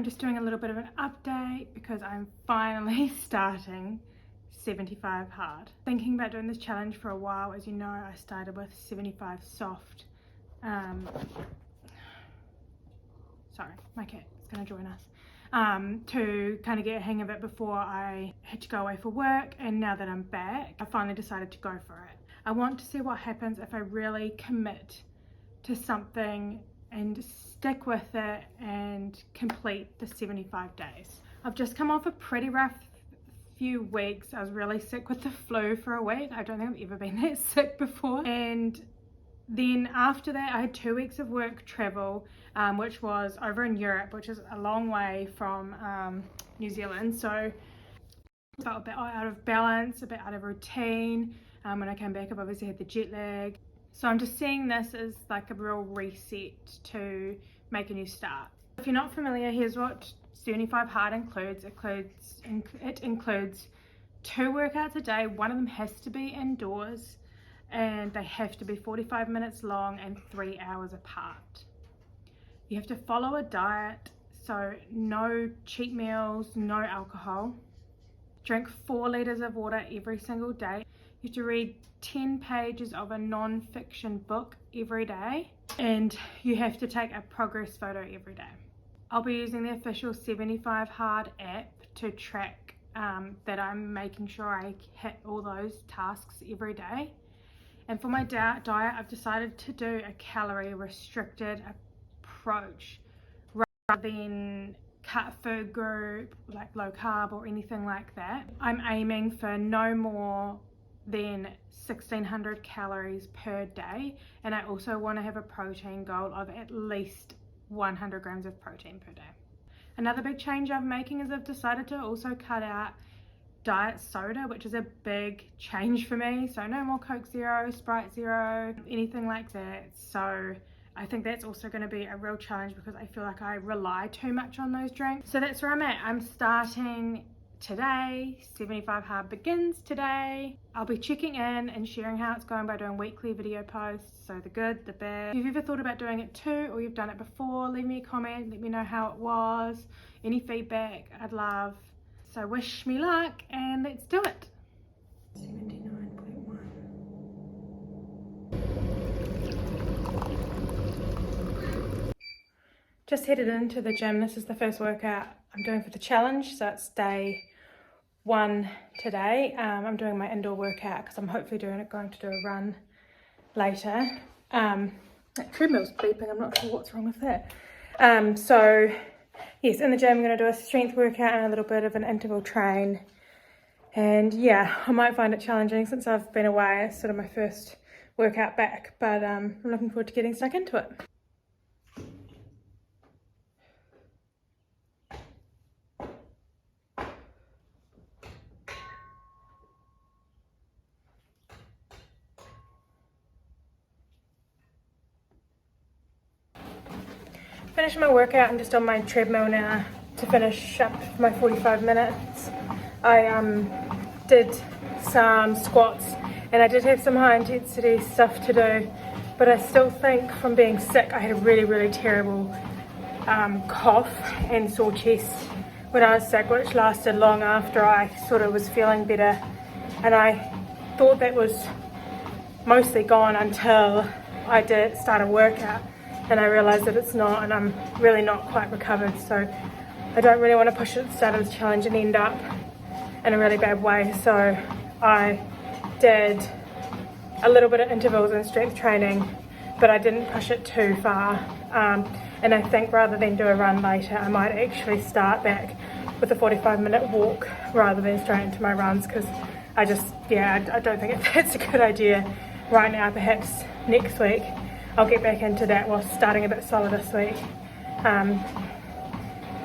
just doing a little bit of an update because I'm finally starting 75 hard. Thinking about doing this challenge for a while. As you know, I started with 75 soft. Sorry, my cat is going to join us. To kind of get a hang of it before I had to go away for work, and now that I'm back, I finally decided to go for it. I want to see what happens if I really commit to something and stick with it and complete the 75 days. I've just come off a pretty rough few weeks. I was really sick with the flu for a week. I don't think I've ever been that sick before. And then after that, I had 2 weeks of work travel, which was over in Europe, which is a long way from New Zealand. So I felt a bit out of balance, a bit out of routine. When I came back, I've obviously had the jet lag. So I'm just seeing this as like a real reset to make a new start. If you're not familiar, here's what 75 hard includes. It includes 2 workouts a day. One of them has to be indoors, and they have to be 45 minutes long and 3 hours apart. You have to follow a diet, so no cheat meals, no alcohol. Drink 4 liters of water every single day. You have to read 10 pages of a non-fiction book every day, and you have to take a progress photo every day. I'll be using the official 75 Hard app to track that I'm making sure I hit all those tasks every day. And for my diet, I've decided to do a calorie restricted approach rather than cut food group, like low carb or anything like that. I'm aiming for no more than 1600 calories per day, and I also want to have a protein goal of at least 100 grams of protein per day. Another big change I'm making is I've decided to also cut out diet soda, which is a big change for me. So no more Coke Zero, Sprite Zero, anything like that. So I think that's also going to be a real challenge because I feel like I rely too much on those drinks. So that's where I'm at. I'm starting today. 75 hard begins today. I'll be checking in and sharing how it's going by doing weekly video posts, so the good, the bad. If you've ever thought about doing it too, or you've done it before, leave me a comment, let me know how it was. Any feedback I'd love. So wish me luck, and let's do it. 79.1. Just headed into the gym. This is the first workout I'm doing for the challenge, so it's day 1 today. I'm doing my indoor workout because I'm hopefully going to do a run later. That treadmill's beeping, I'm not sure what's wrong with that. So yes, in the gym I'm going to do a strength workout and a little bit of an interval train. And yeah, I might find it challenging since I've been away. It's sort of my first workout back, but I'm looking forward to getting stuck into it. Finished my workout. I'm just on my treadmill now to finish up my 45 minutes. I did some squats and I did have some high intensity stuff to do, but I still think from being sick I had a really terrible cough and sore chest when I was sick, which lasted long after I sort of was feeling better, and I thought that was mostly gone until I did start a workout. And I realised that it's not, and I'm really not quite recovered, so I don't really want to push it at the start of the challenge and end up in a really bad way. So I did a little bit of intervals and strength training, but I didn't push it too far. And I think rather than do a run later, I might actually start back with a 45-minute walk rather than straight into my runs, because I don't think that's a good idea right now. Perhaps next week I'll get back into that while starting a bit slower this week.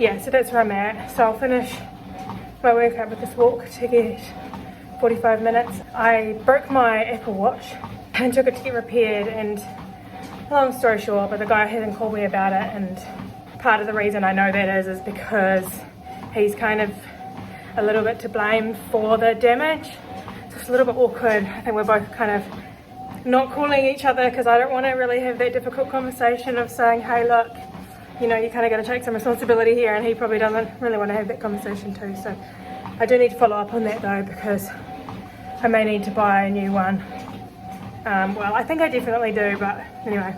Yeah, so that's where I'm at. So I'll finish my workout with this walk to get 45 minutes. I broke my Apple Watch and took it to get repaired, and long story short, but the guy hasn't called me about it, and part of the reason I know that is because he's kind of a little bit to blame for the damage. So it's a little bit awkward. I think we're both kind of not calling each other because I don't want to really have that difficult conversation of saying, hey look, you know, you kind of got to take some responsibility here, and he probably doesn't really want to have that conversation too. So I do need to follow up on that though, because I may need to buy a new one. Well, I think I definitely do, but anyway,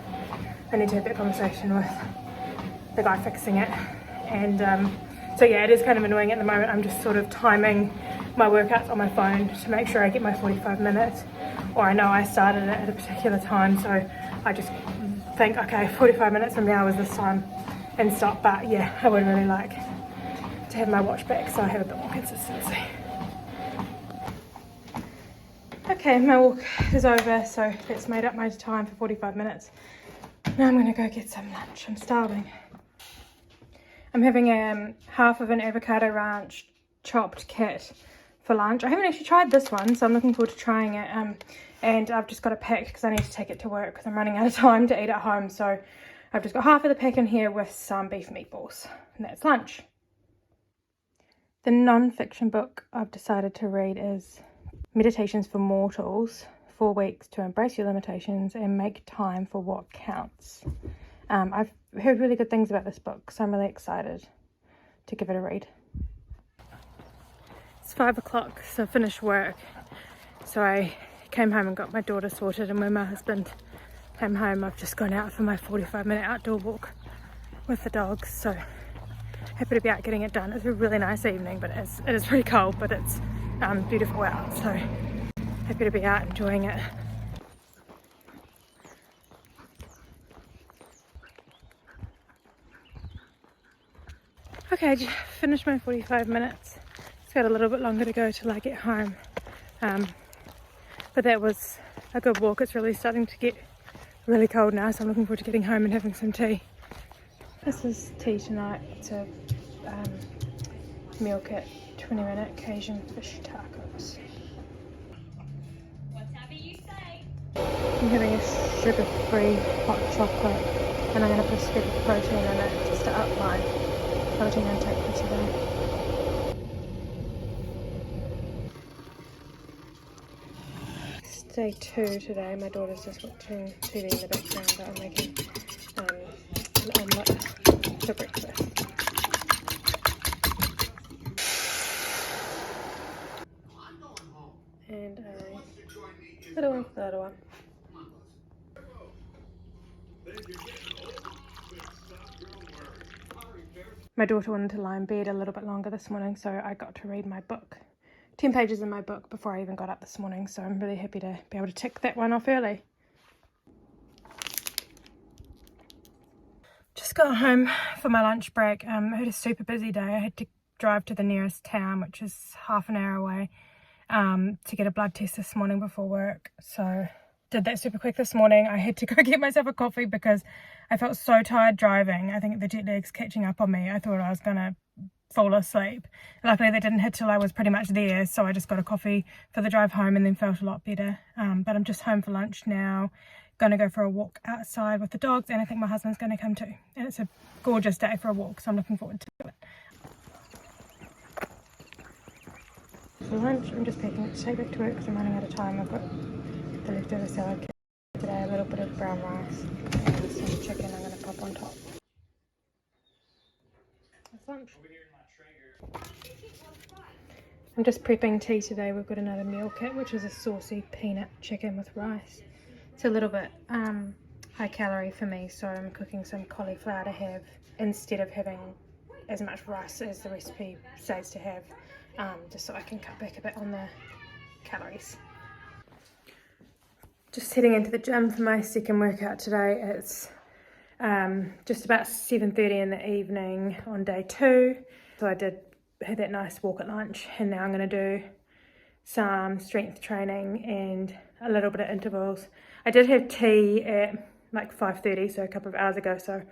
I need to have that conversation with the guy fixing it. And so yeah, it is kind of annoying at the moment. I'm just sort of timing my workouts on my phone to make sure I get my 45 minutes, or I know I started it at a particular time, so I just think, okay, 45 minutes from now is this time, and stop. But yeah, I would really like to have my watch back so I have a bit more consistency. Okay, my walk is over, so that's made up my time for 45 minutes. Now I'm gonna go get some lunch. I'm starving. I'm having half of an avocado ranch chopped kit for lunch. I haven't actually tried this one, so I'm looking forward to trying it. And I've just got it packed because I need to take it to work because I'm running out of time to eat at home. So I've just got half of the pack in here with some beef meatballs, and that's lunch. The non-fiction book I've decided to read is Meditations for Mortals, 4 weeks to embrace your limitations and make time for what counts. I've heard really good things about this book, so I'm really excited to give it a read. It's 5 o'clock, so I finished work. So I came home and got my daughter sorted, and when my husband came home, I've just gone out for my 45-minute outdoor walk with the dogs. So happy to be out getting it done. It's a really nice evening, but it is pretty cold, but it's beautiful out. So happy to be out enjoying it. Okay, I just finished my 45 minutes. It's got a little bit longer to go till I get home. But that was a good walk. It's really starting to get really cold now, so I'm looking forward to getting home and having some tea. This is tea tonight. It's a meal kit, 20-minute Cajun fish tacos. Whatever you say. I'm having a sugar-free hot chocolate, and I'm going to put a scoop of protein in it just to up my protein intake for today. It's day 2 today. My daughter's just watching TV in the background, but I'm making an omelette for breakfast. And a little one for the little one. My daughter wanted to lie in bed a little bit longer this morning, so I got to read my book. 10 pages in my book before I even got up this morning, so I'm really happy to be able to tick that one off early. Just got home for my lunch break. I had a super busy day. I had to drive to the nearest town, which is half an hour away, to get a blood test this morning before work. So did that super quick this morning. I had to go get myself a coffee because I felt so tired driving. I think the jet lag's catching up on me. I thought I was gonna fall asleep. Luckily that didn't hit till I was pretty much there, so I just got a coffee for the drive home and then felt a lot better. But I'm just home for lunch now, gonna go for a walk outside with the dogs, and I think my husband's gonna come too, and it's a gorgeous day for a walk, so I'm looking forward to it. For lunch, I'm just packing it to take back to work because I'm running out of time. I've got the leftover salad kit today, a little bit of brown rice, and some chicken I'm going to pop on top. That's lunch. I'm just prepping tea today. We've got another meal kit, which is a saucy peanut chicken with rice. It's a little bit high calorie for me, so I'm cooking some cauliflower to have instead of having as much rice as the recipe says to have, just so I can cut back a bit on the calories. Just heading into the gym for my second workout today. It's just about 7:30 in the evening on day 2. So I did have that nice walk at lunch, and now I'm going to do some strength training and a little bit of intervals. I did have tea at like 5:30, so a couple of hours ago, so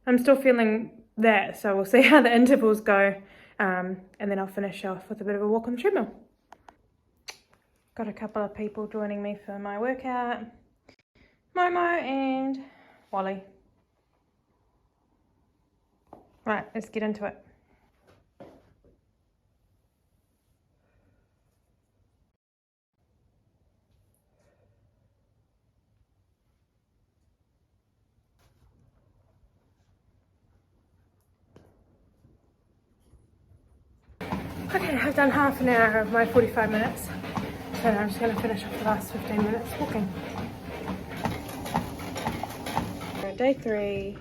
I'm still feeling that, so we'll see how the intervals go, and then I'll finish off with a bit of a walk on the treadmill. Got a couple of people joining me for my workout, Momo and Wally. Right, let's get into it. Okay, I've done half an hour of my 45 minutes. So now I'm just going to finish off the last 15 minutes walking. Day 3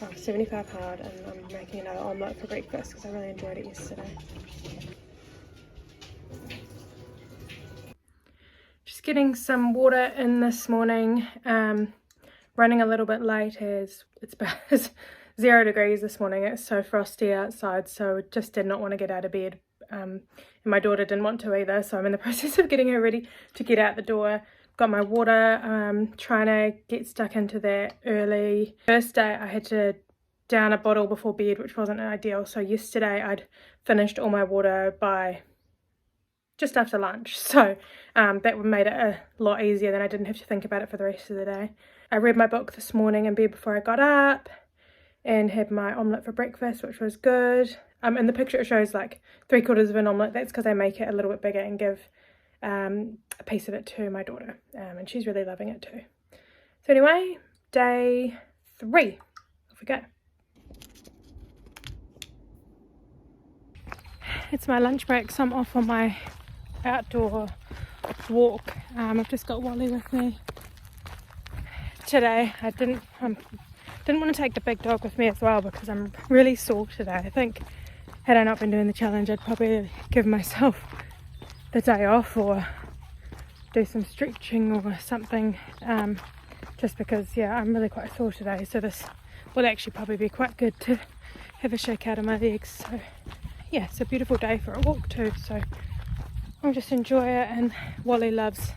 of 75 hard, and I'm making another omelette for breakfast because I really enjoyed it yesterday. Just getting some water in this morning. Running a little bit late as it's about 0 degrees this morning. It's so frosty outside, so just did not want to get out of bed. And my daughter didn't want to either, so I'm in the process of getting her ready to get out the door. Got my water, trying to get stuck into that early. First day I had to down a bottle before bed, which wasn't ideal. So yesterday I'd finished all my water by just after lunch. So that made it a lot easier, then I didn't have to think about it for the rest of the day. I read my book this morning in bed before I got up and had my omelette for breakfast, which was good. In the picture it shows like 3/4 of an omelette. That's because I make it a little bit bigger and give a piece of it to my daughter, and she's really loving it too. So anyway, day 3, off we go. It's my lunch break, so I'm off on my outdoor walk. I've just got Wally with me today. I didn't want to take the big dog with me as well because I'm really sore today. I think had I not been doing the challenge, I'd probably give myself the day off or do some stretching or something, just because I'm really quite sore today, so this will actually probably be quite good to have a shake out of my legs. So yeah, it's a beautiful day for a walk too, so I'll just enjoy it, and Wally loves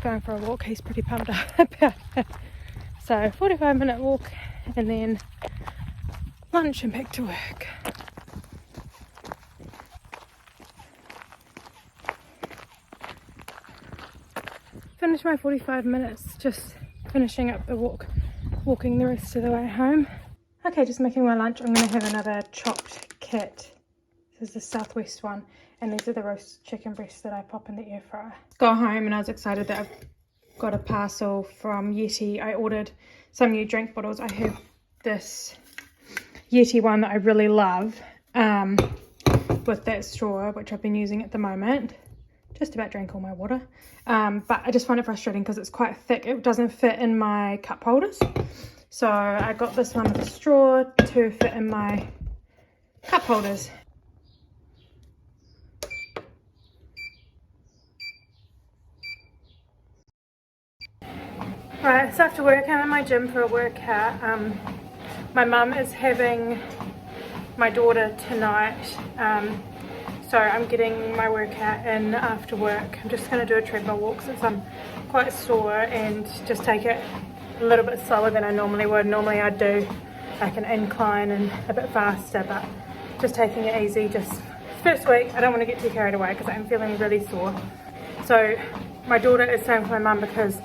going for a walk. He's pretty pumped up about it. So 45-minute walk and then lunch and back to work. Finished my 45 minutes, just finishing up the walk, walking the rest of the way home. Okay, just making my lunch. I'm going to have another chopped kit. This is the Southwest one, and these are the roast chicken breasts that I pop in the air fryer. Got home and I was excited that I've got a parcel from Yeti. I ordered some new drink bottles. I have this Yeti one that I really love, with that straw, which I've been using at the moment. Just about drank all my water, but I just find it frustrating because it's quite thick. It doesn't fit in my cup holders, so I got this one with a straw to fit in my cup holders. Right, so after work I'm in my gym for a workout. My mum is having my daughter tonight, so I'm getting my workout in after work. I'm just going to do a treadmill walk since I'm quite sore, and just take it a little bit slower than I normally would. Normally I'd do like an incline and a bit faster, but just taking it easy. Just first week, I don't want to get too carried away because I'm feeling really sore. So my daughter is staying with my mum because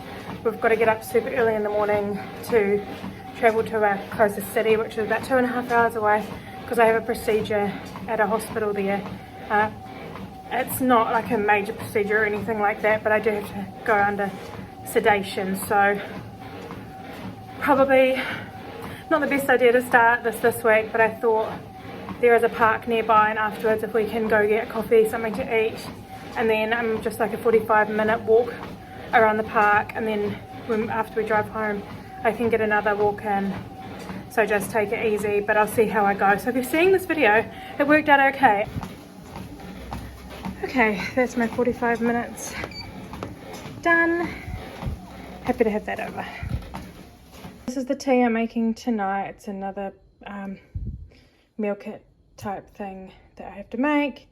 we've got to get up super early in the morning to travel to our closest city, which is about 2.5 hours away, because I have a procedure at a hospital there. It's not like a major procedure or anything like that, but I do have to go under sedation, so probably not the best idea to start this week, but I thought there is a park nearby, and afterwards if we can go get coffee, something to eat, and then I'm just like a 45-minute walk around the park, and then after we drive home I can get another walk in. So just take it easy, but I'll see how I go. So if you're seeing this video, it worked out okay. Okay, that's my 45 minutes done. Happy to have that over. This is the tea I'm making tonight. It's another meal kit type thing that I have to make.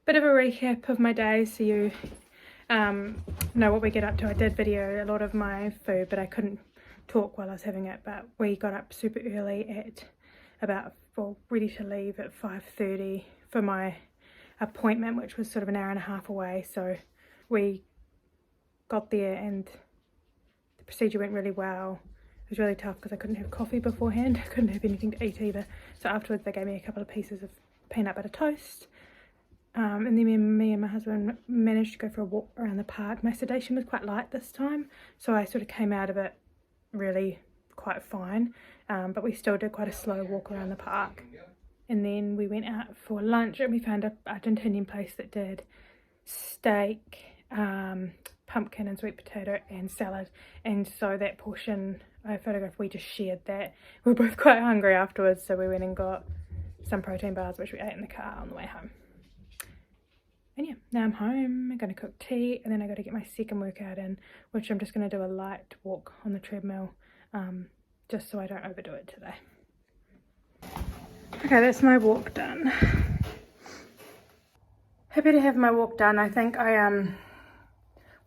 Bit of a recap of my day so you know what we get up to. I did video a lot of my food, but I couldn't talk while I was having it. But we got up super early at about, well, ready to leave at 5:30 for my appointment, which was sort of an hour and a half away. So we got there and procedure went really well. It was really tough because I couldn't have coffee beforehand. I couldn't have anything to eat either. So afterwards they gave me a couple of pieces of peanut butter toast. And then me and my husband managed to go for a walk around the park. My sedation was quite light this time, so I sort of came out of it really quite fine. But we still did quite a slow walk around the park. And then we went out for lunch and we found an Argentinian place that did steak, pumpkin and sweet potato and salad. And so that portion I photographed, we just shared that. We were both quite hungry afterwards, so we went and got some protein bars which we ate in the car on the way home. And yeah, now I'm home, I'm going to cook tea, and then I got to get my second workout in, which I'm just going to do a light walk on the treadmill, just so I don't overdo it today. Okay, that's my walk done. Happy to have my walk done. I think I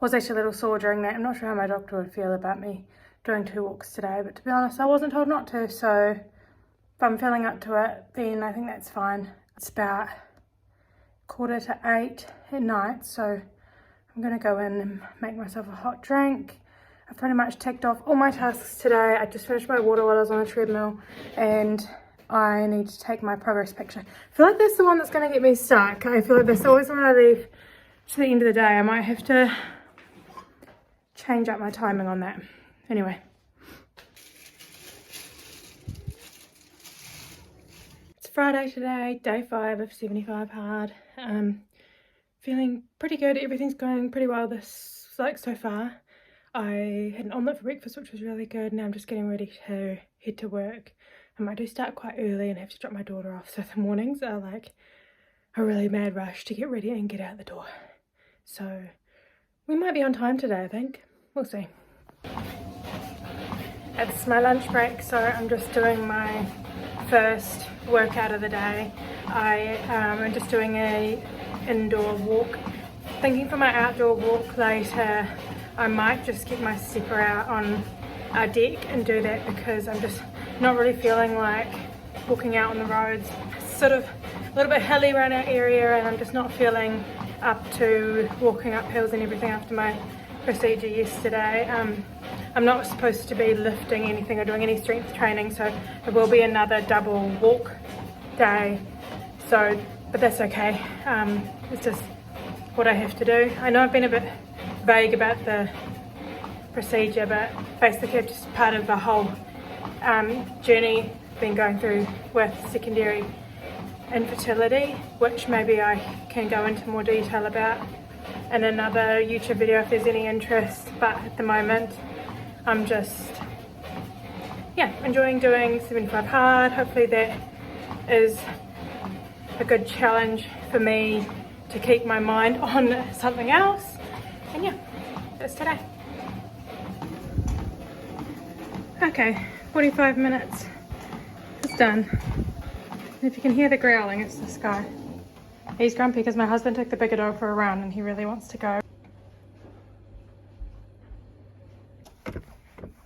was actually a little sore during that. I'm not sure how my doctor would feel about me doing 2 walks today, but to be honest, I wasn't told not to, so if I'm feeling up to it, then I think that's fine. It's about 7:45 at night, so I'm going to go in and make myself a hot drink. I've pretty much ticked off all my tasks today. I just finished my water while I was on the treadmill, and I need to take my progress picture. I feel like that's the one that's going to get me stuck. I feel like that's always when I leave to the end of the day. I might have to change up my timing on that. Anyway. It's Friday today, day 5 of 75 hard. Feeling pretty good. Everything's going pretty well so far. I had an omelette for breakfast, which was really good. Now I'm just getting ready to head to work. I do start quite early and have to drop my daughter off, so the mornings are like a really mad rush to get ready and get out the door. So we might be on time today, I think. We'll see. It's my lunch break, so I'm just doing my first workout of the day. I'm just doing a indoor walk. Thinking for my outdoor walk later, I might just get my stepper out on our deck and do that, because I'm just not really feeling like walking out on the roads. It's sort of a little bit hilly around our area, and I'm just not feeling up to walking up hills and everything after my procedure yesterday. I'm not supposed to be lifting anything or doing any strength training, so it will be another double walk day, but that's okay. It's just what I have to do. I know I've been a bit vague about the procedure, but basically it's just part of the whole journey been going through with secondary infertility, which maybe I can go into more detail about in another YouTube video if there's any interest. But at the moment I'm just enjoying doing 75 hard. Hopefully that is a good challenge for me to keep my mind on something else. And yeah, that's today. Okay, 45 minutes. It's done. And if you can hear the growling, it's this guy. He's grumpy because my husband took the bigger dog for a run and he really wants to go.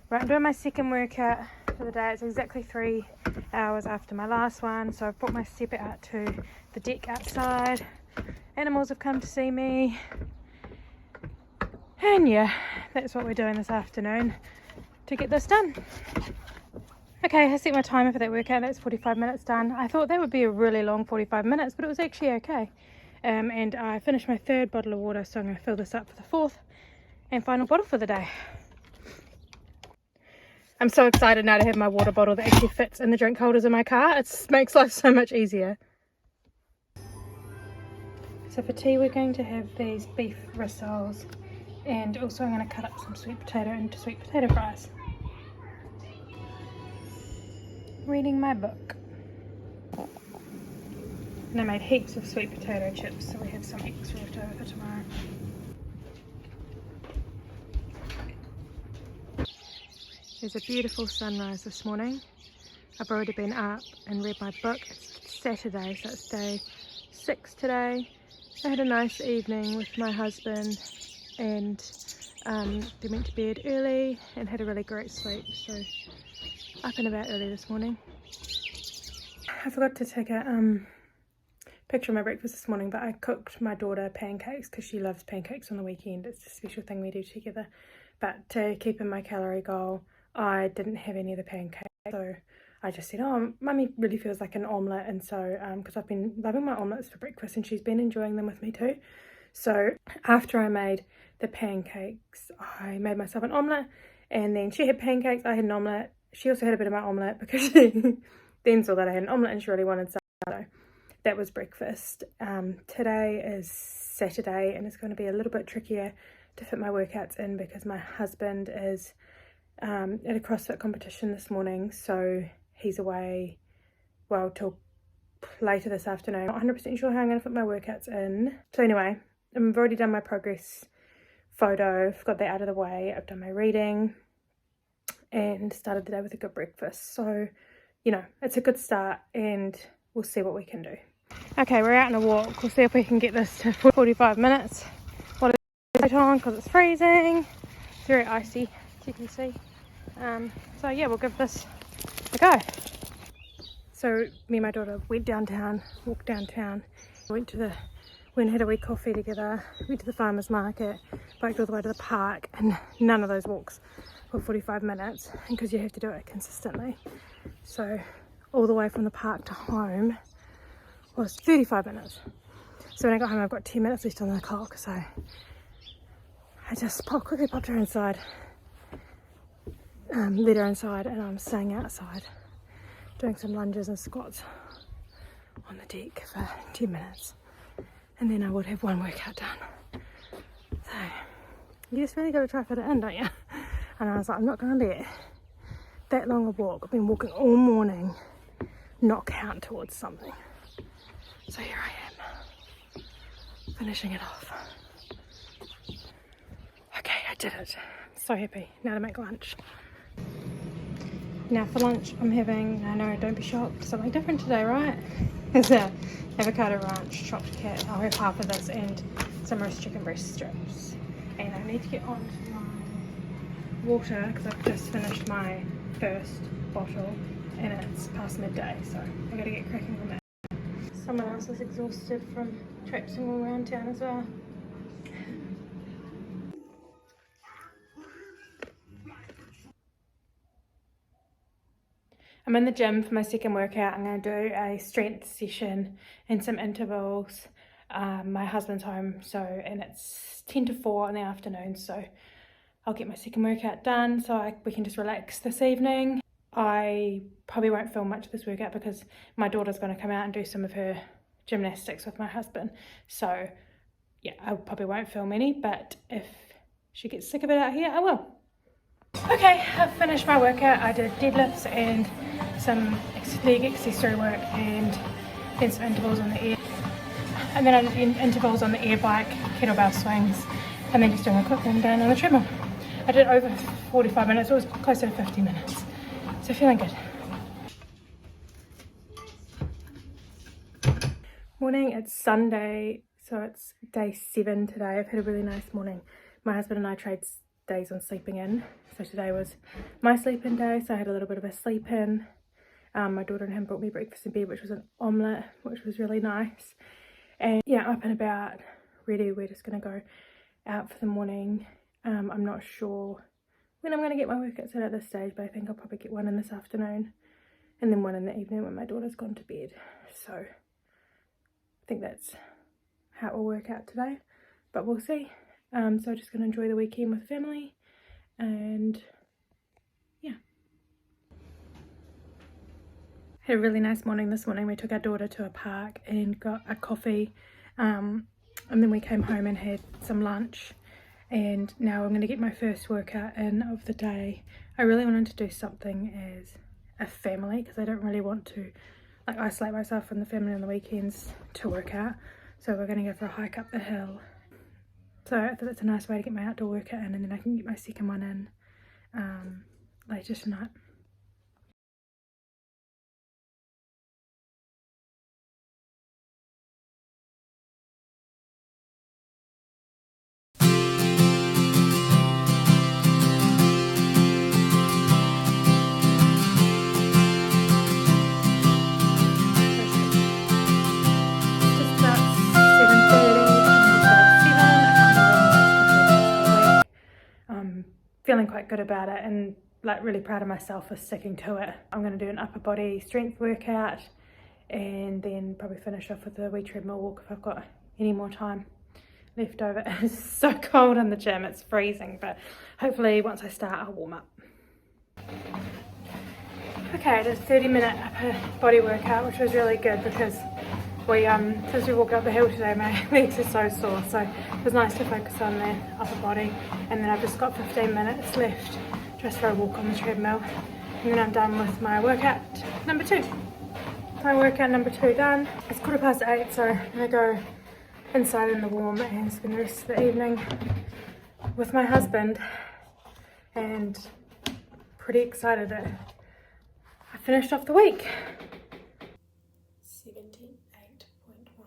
Right, I'm doing my second workout for the day. It's exactly 3 hours after my last one. So I've brought my stepper out to the deck outside. Animals have come to see me. And yeah, that's what we're doing this afternoon to get this done. Okay, I set my timer for that workout. That's 45 minutes done. I thought that would be a really long 45 minutes, but it was actually okay. And I finished my 3rd bottle of water, so I'm going to fill this up for the 4th and final bottle for the day. I'm so excited now to have my water bottle that actually fits in the drink holders in my car. It makes life so much easier. So for tea we're going to have these beef rissoles, and also I'm going to cut up some sweet potato into sweet potato fries. Reading my book. And I made heaps of sweet potato chips, so we have some extra left over for tomorrow. There's a beautiful sunrise this morning. I've already been up and read my book. It's Saturday, so it's day 6 today. I had a nice evening with my husband, and we went to bed early and had a really great sleep, so up and about early this morning. I forgot to take a picture of my breakfast this morning, but I cooked my daughter pancakes because she loves pancakes on the weekend. It's a special thing we do together. But to keep in my calorie goal, I didn't have any of the pancakes, so I just said, oh, mummy really feels like an omelette. And so because I've been loving my omelettes for breakfast and she's been enjoying them with me too. So after I made the pancakes, I made myself an omelette, and then she had pancakes, I had an omelette. She also had a bit of my omelette because she then saw that I had an omelette and she really wanted some. So that was breakfast. Today is Saturday and it's going to be a little bit trickier to fit my workouts in because my husband is at a CrossFit competition this morning, so he's away, well, till later this afternoon. I'm not 100% sure how I'm going to fit my workouts in. So anyway, I've already done my progress photo, I've got that out of the way, I've done my reading and started the day with a good breakfast. So, you know, it's a good start and we'll see what we can do. Okay, we're out on a walk. We'll see if we can get this to 45 minutes. What is it on because it's freezing. It's very icy, as you can see. So yeah, we'll give this a go. So me and my daughter went downtown, walked downtown, went and had a wee coffee together, went to the farmer's market, biked all the way to the park, and none of those walks were 45 minutes because you have to do it consistently. So all the way from the park to home was 35 minutes. So when I got home, I've got 10 minutes left on the clock, so I just quickly popped her inside, let her inside, and I'm staying outside doing some lunges and squats on the deck for 10 minutes. And then I would have one workout done. So you just really got to try to fit it in, don't you? And I was like, I'm not going to let that long a walk, I've been walking all morning, not count towards something. So here I am, finishing it off. Okay, I did it. So happy. Now to make lunch. Now for lunch I'm having, I know, don't be shocked, something different today, right? It's a avocado ranch chopped cat. I'll have half of this and some roast chicken breast strips. And I need to get on to my water because I've just finished my first bottle and it's past midday, so I gotta get cracking on that. Someone else is exhausted from traipsing all around town as well. I'm in the gym for my second workout. I'm going to do a strength session and some intervals. My husband's home, and it's 10 to 4 in the afternoon, so I'll get my second workout done so we can just relax this evening. I probably won't film much of this workout because my daughter's going to come out and do some of her gymnastics with my husband. So yeah, I probably won't film any, but if she gets sick of it out here, I will. Okay, I've finished my workout. I did deadlifts and some leg accessory work and then some intervals on the air. And then I did intervals on the air bike, kettlebell swings, and then just doing a quick run down on the treadmill. I did over 45 minutes, it was closer to 50 minutes. So feeling good. Morning, it's Sunday, so it's day 7 today. I've had a really nice morning. My husband and I trade days on sleeping in. So today was my sleep in day, so I had a little bit of a sleep in. My daughter and him brought me breakfast in bed, which was an omelette, which was really nice. And yeah, up and about, ready. We're just going to go out for the morning. I'm not sure when I'm going to get my workouts in at this stage, but I think I'll probably get one in this afternoon and then one in the evening when my daughter's gone to bed. So I think that's how it will work out today, but we'll see. So just going to enjoy the weekend with family and yeah. Had a really nice morning this morning. We took our daughter to a park and got a coffee, and then we came home and had some lunch, and now I'm going to get my first workout in of the day. I really wanted to do something as a family because I don't really want to isolate myself from the family on the weekends to work out. So we're going to go for a hike up the hill. So I thought that's a nice way to get my outdoor workout in, and then I can get my second one in later tonight. feeling quite good about it and like really proud of myself for sticking to it. I'm going to do an upper body strength workout and then probably finish off with a wee treadmill walk if I've got any more time left over. It's so cold in the gym, it's freezing, but hopefully once I start I'll warm up. Okay, I did a 30-minute upper body workout, which was really good because since we walked up the hill today, my legs are so sore, so it was nice to focus on the upper body. And then I've just got 15 minutes left just for a walk on the treadmill, and then I'm done with my workout number 2. My workout number 2 done. It's 8:15, so I'm gonna go inside in the warm and spend the rest of the evening with my husband, and pretty excited that I finished off the week. 78.1.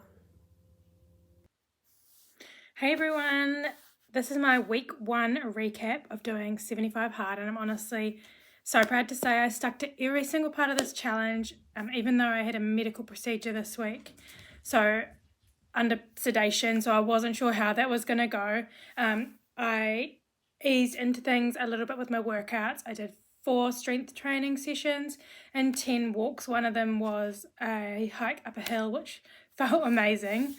Hey everyone, this is my week 1 recap of doing 75 hard, and I'm honestly so proud to say I stuck to every single part of this challenge, even though I had a medical procedure this week, so under sedation, so I wasn't sure how that was going to go. I eased into things a little bit with my workouts. I did 4 strength training sessions and 10 walks. One of them was a hike up a hill, which felt amazing.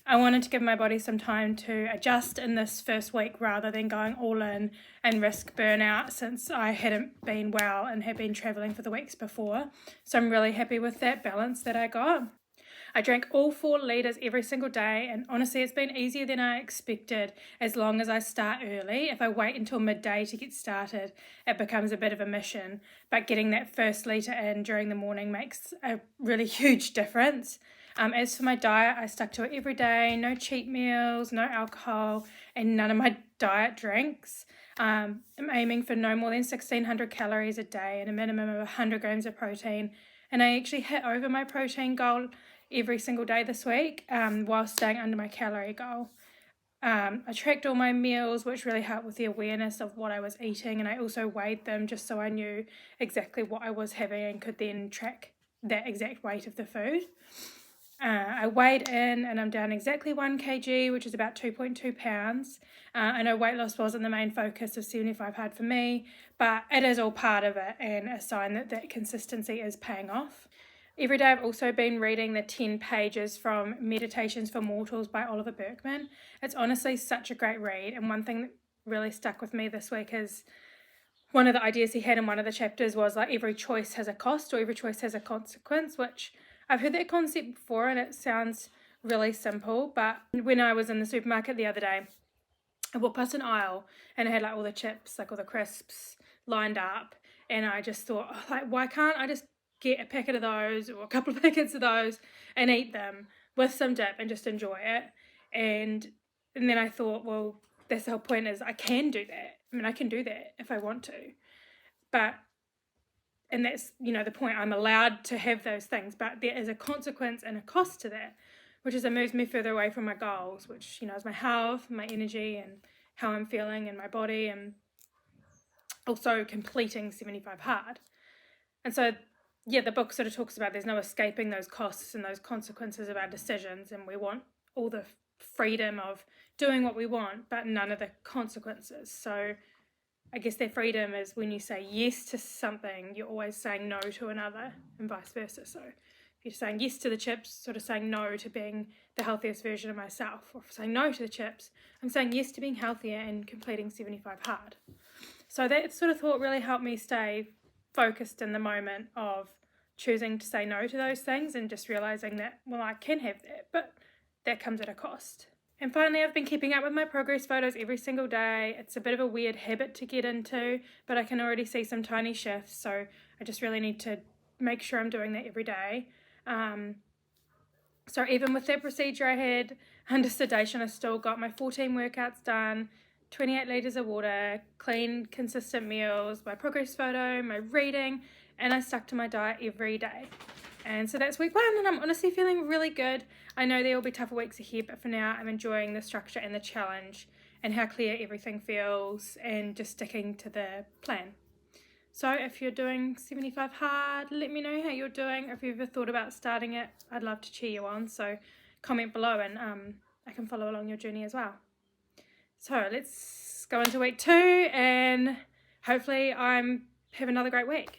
I wanted to give my body some time to adjust in this first week rather than going all in and risk burnout, since I hadn't been well and had been traveling for the weeks before. So I'm really happy with that balance that I got. I drank all 4 litres every single day, and honestly it's been easier than I expected as long as I start early. If I wait until midday to get started, it becomes a bit of a mission, but getting that first litre in during the morning makes a really huge difference. As for my diet, I stuck to it every day, no cheat meals, no alcohol, and none of my diet drinks. I'm aiming for no more than 1,600 calories a day and a minimum of 100 grams of protein, and I actually hit over my protein goal every single day this week, while staying under my calorie goal. I tracked all my meals, which really helped with the awareness of what I was eating, and I also weighed them just so I knew exactly what I was having and could then track that exact weight of the food. I weighed in and I'm down exactly 1 kg, which is about 2.2 pounds. I know weight loss wasn't the main focus of 75 hard for me, but it is all part of it and a sign that that consistency is paying off. Every day I've also been reading the 10 pages from Meditations for Mortals by Oliver Burkeman. It's honestly such a great read, and one thing that really stuck with me this week is one of the ideas he had in one of the chapters was like every choice has a cost, or every choice has a consequence, which I've heard that concept before and it sounds really simple, but when I was in the supermarket the other day, I walked past an aisle and it had like all the chips, like all the crisps lined up, and I just thought, oh, like, why can't I just get a packet of those or a couple of packets of those and eat them with some dip and just enjoy it? And then I thought, well, that's the whole point, is I can do that. I mean, I can do that if I want to, and that's, the point, I'm allowed to have those things, but there is a consequence and a cost to that, which is it moves me further away from my goals, which, is my health, my energy, and how I'm feeling in my body, and also completing 75 hard. And so, yeah, the book sort of talks about there's no escaping those costs and those consequences of our decisions, and we want all the freedom of doing what we want, but none of the consequences. So I guess their freedom is when you say yes to something, you're always saying no to another, and vice versa. So if you're saying yes to the chips, sort of saying no to being the healthiest version of myself, or saying no to the chips, I'm saying yes to being healthier and completing 75 hard. So that sort of thought really helped me stay focused in the moment of choosing to say no to those things and just realizing that, well, I can have that, but that comes at a cost. And finally, I've been keeping up with my progress photos every single day. It's a bit of a weird habit to get into, but I can already see some tiny shifts, so I just really need to make sure I'm doing that every day. So even with that procedure I had under sedation, I still got my 14 workouts done, 28 litres of water, clean, consistent meals, my progress photo, my reading, and I stuck to my diet every day. And so that's week 1, and I'm honestly feeling really good. I know there will be tougher weeks ahead, but for now I'm enjoying the structure and the challenge and how clear everything feels, and just sticking to the plan. So if you're doing 75 hard, let me know how you're doing. If you've ever thought about starting it, I'd love to cheer you on. So comment below and I can follow along your journey as well. So let's go into week 2, and hopefully have another great week.